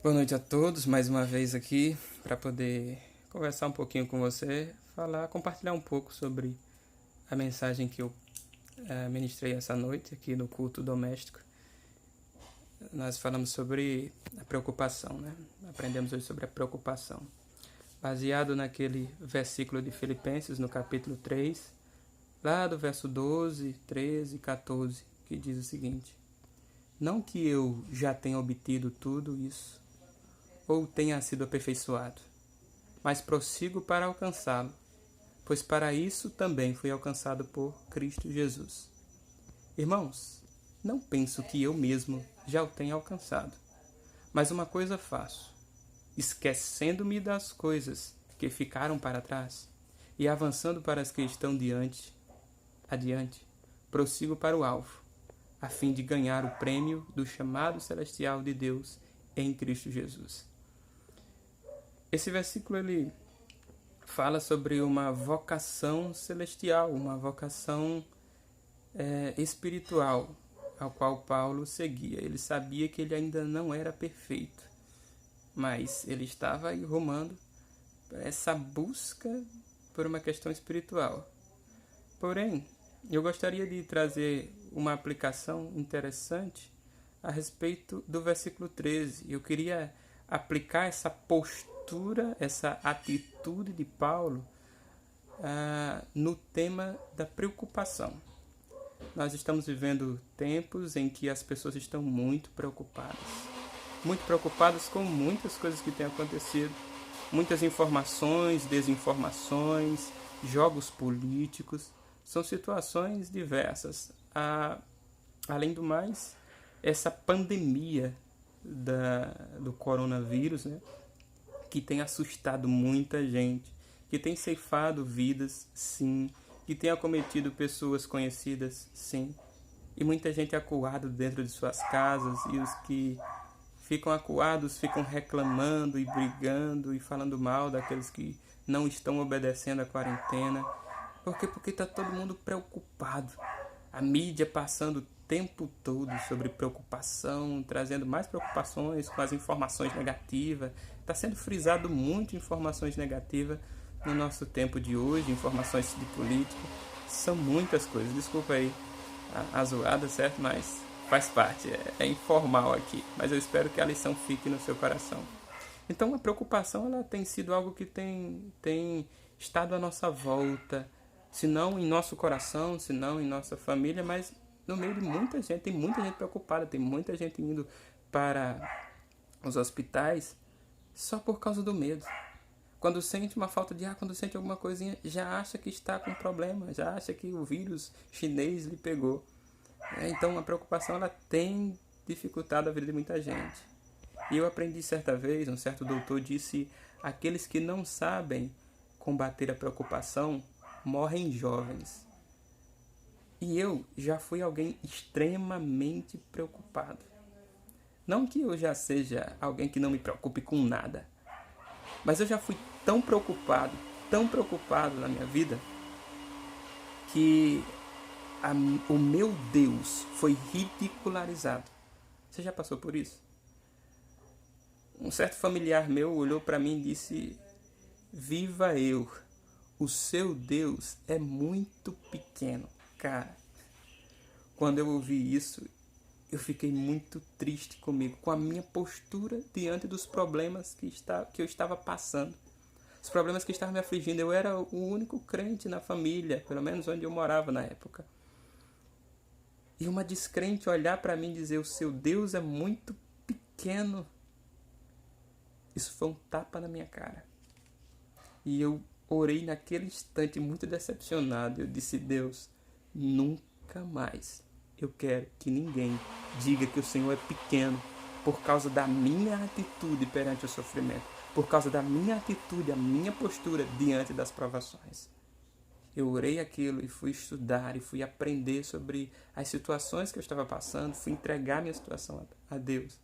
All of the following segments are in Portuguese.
Boa noite a todos, mais uma vez aqui para poder conversar um pouquinho com você, compartilhar um pouco sobre a mensagem que eu ministrei essa noite aqui no culto doméstico. Nós falamos sobre a preocupação, né? Aprendemos hoje sobre a preocupação. Baseado naquele versículo de Filipenses, no capítulo 3, lá do verso 12, 13 e 14, que diz o seguinte: Não que eu já tenha obtido tudo isso, ou tenha sido aperfeiçoado, mas prossigo para alcançá-lo, pois para isso também fui alcançado por Cristo Jesus. Irmãos, não penso que eu mesmo já o tenha alcançado, mas uma coisa faço, esquecendo-me das coisas que ficaram para trás e avançando para as que estão adiante, prossigo para o alvo, a fim de ganhar o prêmio do chamado celestial de Deus em Cristo Jesus. Esse versículo ele fala sobre uma vocação celestial, uma vocação espiritual, ao qual Paulo seguia. Ele sabia que ele ainda não era perfeito, mas ele estava aí rumando essa busca por uma questão espiritual. Porém, eu gostaria de trazer uma aplicação interessante a respeito do versículo 13. Eu queria aplicar essa postura, essa atitude de Paulo no tema da preocupação. Nós estamos vivendo tempos em que as pessoas estão muito preocupadas com muitas coisas que têm acontecido, muitas informações, desinformações, jogos políticos, são situações diversas. Além do mais, essa pandemia do coronavírus, né, que tem assustado muita gente, que tem ceifado vidas, sim, que tem acometido pessoas conhecidas, sim, e muita gente acuada dentro de suas casas, e os que ficam acuados ficam reclamando e brigando e falando mal daqueles que não estão obedecendo à quarentena. Por quê? Porque está todo mundo preocupado. A mídia passando o tempo todo sobre preocupação, trazendo mais preocupações com as informações negativas. Está sendo frisado muito informações negativas no nosso tempo de hoje, informações de política. São muitas coisas. Desculpa aí a zoada, certo? Mas faz parte, é informal aqui. Mas eu espero que a lição fique no seu coração. Então a preocupação ela tem sido algo que tem estado à nossa volta, se não em nosso coração, se não em nossa família, mas no meio de muita gente. Tem muita gente preocupada, tem muita gente indo para os hospitais só por causa do medo. Quando sente uma falta de ar, quando sente alguma coisinha, já acha que está com problema, já acha que o vírus chinês lhe pegou. Então a preocupação ela tem dificultado a vida de muita gente. E eu aprendi certa vez, um certo doutor disse: aqueles que não sabem combater a preocupação morrem jovens. E eu já fui alguém extremamente preocupado. Não que eu já seja alguém que não me preocupe com nada, mas eu já fui tão preocupado na minha vida, que o meu Deus foi ridicularizado. Você já passou por isso? Um certo familiar meu olhou para mim e disse: viva eu, o seu Deus é muito pequeno. Cara, quando eu ouvi isso, eu fiquei muito triste comigo, com a minha postura diante dos problemas que eu estava passando. Os problemas que estavam me afligindo. Eu era o único crente na família, pelo menos onde eu morava na época. E uma descrente olhar para mim e dizer: o seu Deus é muito pequeno. Isso foi um tapa na minha cara. E eu orei naquele instante muito decepcionado. Eu disse: Deus, nunca mais eu quero que ninguém diga que o Senhor é pequeno por causa da minha atitude perante o sofrimento, por causa da minha atitude, a minha postura diante das provações. Eu orei aquilo e fui estudar e fui aprender sobre as situações que eu estava passando, fui entregar minha situação a Deus.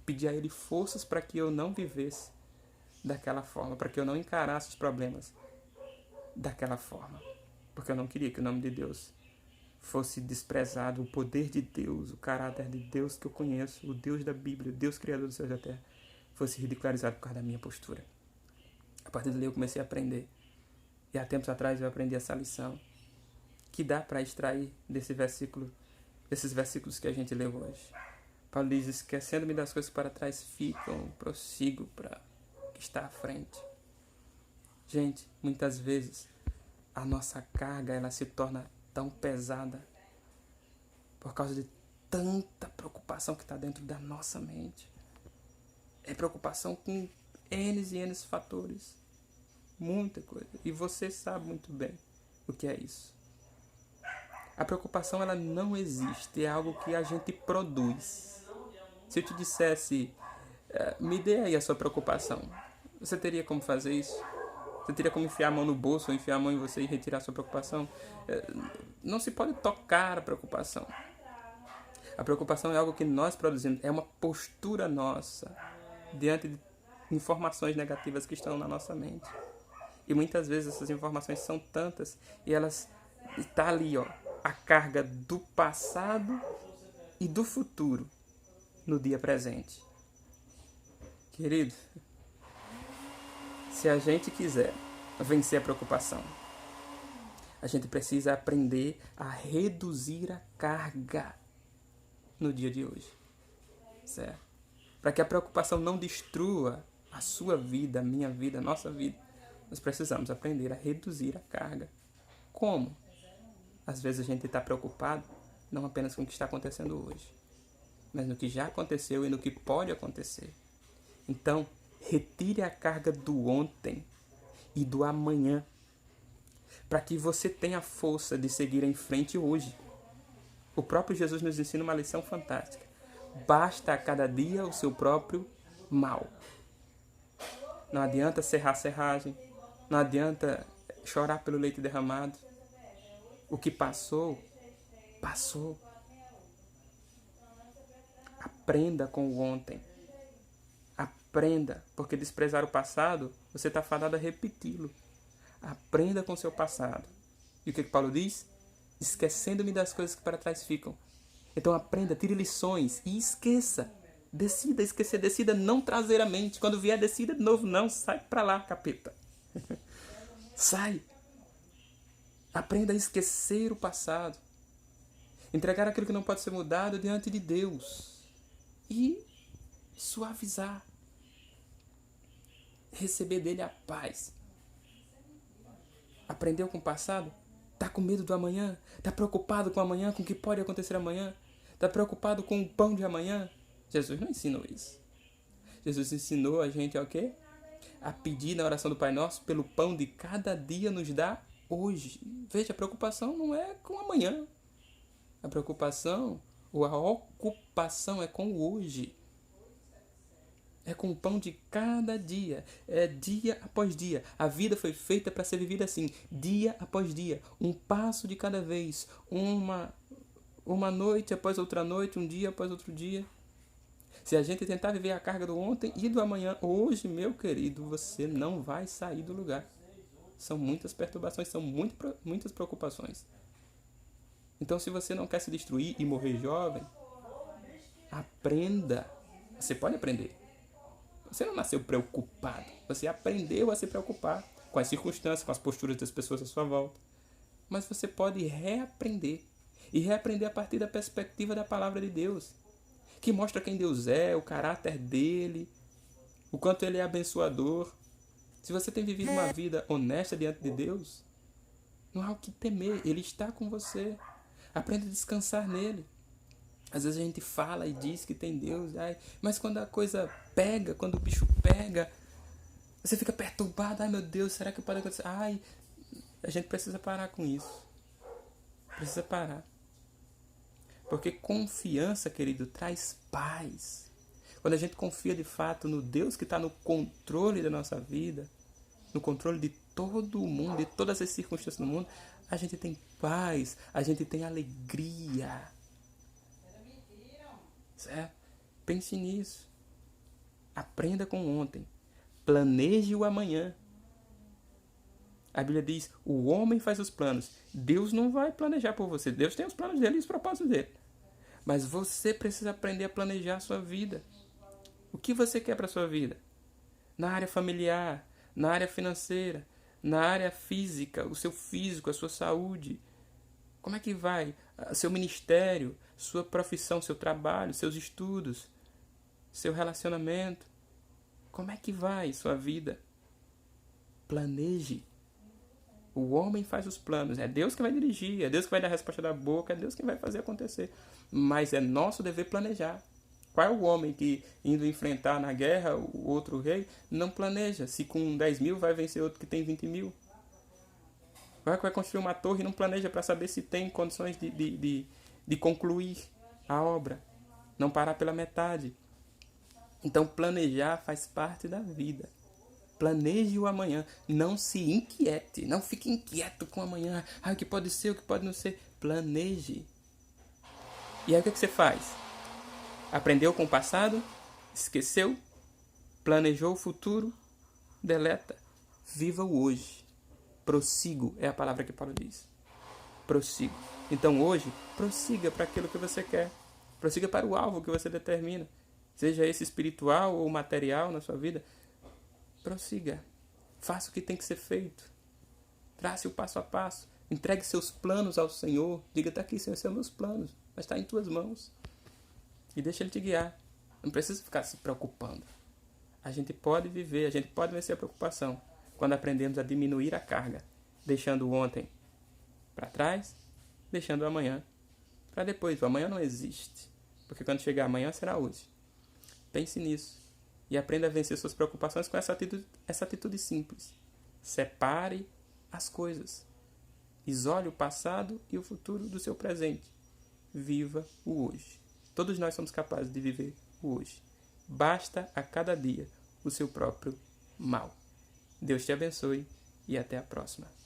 Pedi a Ele forças para que eu não vivesse daquela forma, para que eu não encarasse os problemas daquela forma, porque eu não queria que o nome de Deus fosse desprezado, o poder de Deus, o caráter de Deus que eu conheço, o Deus da Bíblia, o Deus criador do céu e da terra, fosse ridicularizado por causa da minha postura. A partir dali eu comecei a aprender. E há tempos atrás eu aprendi essa lição, que dá para extrair desses versículos que a gente leu hoje. Paulo diz: esquecendo-me das coisas que para trás ficam, prossigo para o que está à frente. Gente, muitas vezes a nossa carga ela se torna tão pesada por causa de tanta preocupação que está dentro da nossa mente. É preocupação com N e N fatores. Muita coisa. E você sabe muito bem o que é isso. A preocupação ela não existe. É algo que a gente produz. Se eu te dissesse, me dê aí a sua preocupação, você teria como fazer isso? Você teria como enfiar a mão no bolso ou enfiar a mão em você e retirar a sua preocupação? Não se pode tocar a preocupação. A preocupação é algo que nós produzimos. É uma postura nossa diante de informações negativas que estão na nossa mente. E muitas vezes essas informações são tantas e elas estão ali, ó, a carga do passado e do futuro no dia presente. Querido, se a gente quiser vencer a preocupação, a gente precisa aprender a reduzir a carga no dia de hoje, certo? Para que a preocupação não destrua a sua vida, a minha vida, a nossa vida, nós precisamos aprender a reduzir a carga. Como? Às vezes a gente está preocupado não apenas com o que está acontecendo hoje, mas no que já aconteceu e no que pode acontecer. Então, retire a carga do ontem e do amanhã, para que você tenha força de seguir em frente hoje. O próprio Jesus nos ensina uma lição fantástica. Basta a cada dia o seu próprio mal. Não adianta serrar serragem, não adianta chorar pelo leite derramado. O que passou, passou. Aprenda com o ontem. Aprenda, porque desprezar o passado, você está fadado a repeti-lo. Aprenda com o seu passado. E o que Paulo diz? Esquecendo-me das coisas que para trás ficam. Então aprenda, tire lições e esqueça. Decida esquecer, decida não trazer a mente. Quando vier, decida de novo. Não, sai para lá, capeta. Sai. Aprenda a esquecer o passado. Entregar aquilo que não pode ser mudado diante de Deus. E suavizar. Receber dele a paz. Aprendeu com o passado? Está com medo do amanhã? Está preocupado com o amanhã, com o que pode acontecer amanhã? Está preocupado com o pão de amanhã? Jesus não ensinou isso. Jesus ensinou a gente a quê? A pedir na oração do Pai Nosso pelo pão de cada dia nos dá hoje. Veja, a preocupação não é com amanhã. A preocupação ou a ocupação é com o hoje. É com o pão de cada dia. É dia após dia. A vida foi feita para ser vivida assim. Dia após dia. Um passo de cada vez. Uma noite após outra noite. Um dia após outro dia. Se a gente tentar viver a carga do ontem e do amanhã, hoje, meu querido, você não vai sair do lugar. São muitas perturbações. São muitas preocupações. Então, se você não quer se destruir e morrer jovem, aprenda. Você pode aprender. Você não nasceu preocupado. Você aprendeu a se preocupar com as circunstâncias, com as posturas das pessoas à sua volta. Mas você pode reaprender. E reaprender a partir da perspectiva da palavra de Deus. Que mostra quem Deus é, o caráter dele, o quanto ele é abençoador. Se você tem vivido uma vida honesta diante de Deus, não há o que temer. Ele está com você. Aprenda a descansar nele. Às vezes a gente fala e diz que tem Deus, mas quando a coisa pega, quando o bicho pega, você fica perturbado. Ai, meu Deus, será que pode acontecer? A gente precisa parar com isso. Precisa parar. Porque confiança, querido, traz paz. Quando a gente confia de fato no Deus que está no controle da nossa vida, no controle de todo o mundo, de todas as circunstâncias do mundo, a gente tem paz, a gente tem alegria. Certo? Pense nisso. Aprenda com ontem. Planeje o amanhã. A Bíblia diz, o homem faz os planos. Deus não vai planejar por você. Deus tem os planos dele e os propósitos dele. Mas você precisa aprender a planejar a sua vida. O que você quer para a sua vida? Na área familiar, na área financeira, na área física, o seu físico, a sua saúde. Como é que vai? Seu ministério, sua profissão, seu trabalho, seus estudos, seu relacionamento. Como é que vai sua vida? Planeje. O homem faz os planos. É Deus que vai dirigir, é Deus que vai dar a resposta da boca, é Deus que vai fazer acontecer. Mas é nosso dever planejar. Qual é o homem que, indo enfrentar na guerra o outro rei, não planeja? Se com 10 mil vai vencer outro que tem 20 mil. Vai construir uma torre e não planeja para saber se tem condições de concluir a obra. Não parar pela metade. Então planejar faz parte da vida. Planeje o amanhã. Não se inquiete. Não fique inquieto com o amanhã. O que pode ser, o que pode não ser. Planeje. E aí o que você faz? Aprendeu com o passado? Esqueceu? Planejou o futuro? Deleta. Viva o hoje. Prossigo é a palavra que Paulo diz. Prossigo. Então hoje, prossiga para aquilo que você quer. Prossiga para o alvo que você determina. Seja esse espiritual ou material na sua vida. Prossiga. Faça o que tem que ser feito. Trace o passo a passo. Entregue seus planos ao Senhor. Diga, está aqui, Senhor, são meus planos. Mas está em tuas mãos. E deixa Ele te guiar. Não precisa ficar se preocupando. A gente pode viver, a gente pode vencer a preocupação quando aprendemos a diminuir a carga, deixando o ontem para trás, deixando o amanhã para depois. O amanhã não existe, porque quando chegar amanhã será hoje. Pense nisso e aprenda a vencer suas preocupações com essa atitude simples. Separe as coisas. Isole o passado e o futuro do seu presente. Viva o hoje. Todos nós somos capazes de viver o hoje. Basta a cada dia o seu próprio mal. Deus te abençoe e até a próxima.